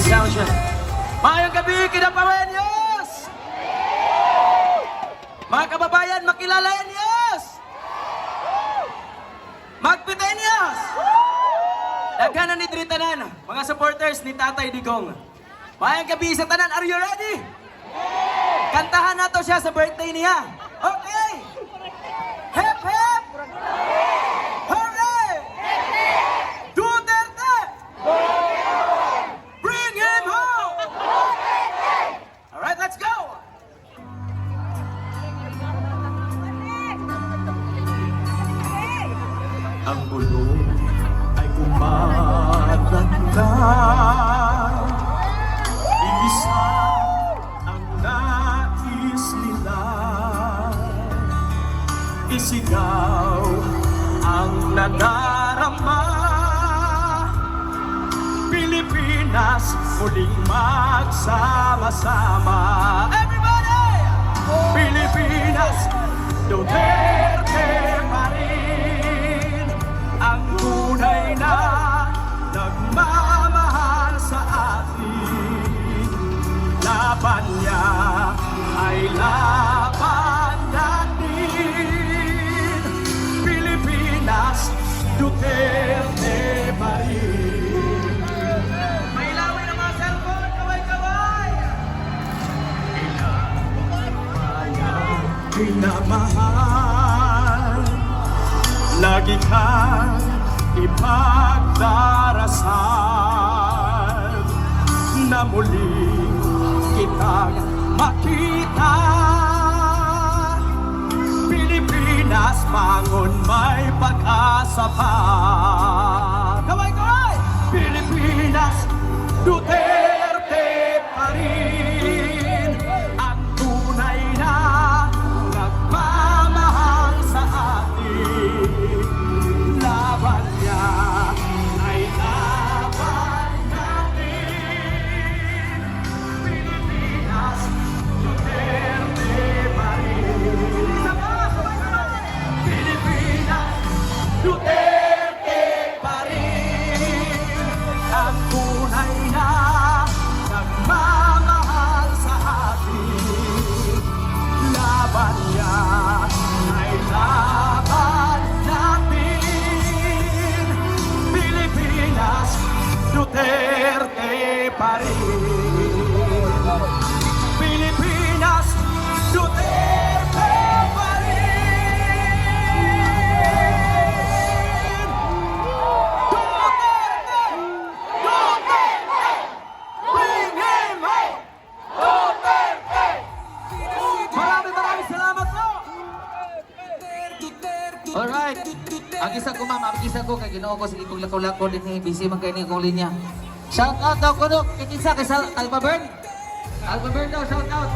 sound check. Mayang gabi, kinapawenyos! Mga kababayan, makilala Enyos! Magpitenyos! Daghanan ni Tritanan, mga supporters ni Tatay Digong. Mayang gabi sa tanan, are you ready? Kantahan nato siya sa birthday niya. Okay! Hep, hep! Hooray! Duterte! Bring him home! Alright, let's go! Ang bulong ay kumadangga. Isa ang nais nila. Isigaw ang nadarama. Pilipinas muling magsama-sama. Everybody! Pilipinas, Duterte pa rin ang tunay na nagmamahal sa atin. Laban niya ay laban natin. Pilipinas, Duterte pa rin. May laway ng mga cellphone, kaway-kaway! Ilang pinamahal, lagi kang ipagdarasal na muling kitang makita. Pilipinas, bangon, may pag-asa pa. Kaway-kaway! Pilipinas, Duterte pa rin ang tunay na nagmamahal sa atin. Laban niya ay laban natin. Pilipinas, Duterte pa rin. Pilipinas, Duterte pa rin ang tunay na nagmamahal sa atin. Laban niya ay laban natin. Pilipinas, Duterte pa rin. Pilipinas, Duterte pa rin. Duterte! Duterte! Bring him home! Duterte! Maraming salamat po! Alright. Ang isa ko ma'am, ang isa ko kay Ginoo ko sige kung lako-lako din ni busy man kay ni kong linya. Shout out daw ko no, kinsa kay Alpha Burn. Alpha Burn daw shout out.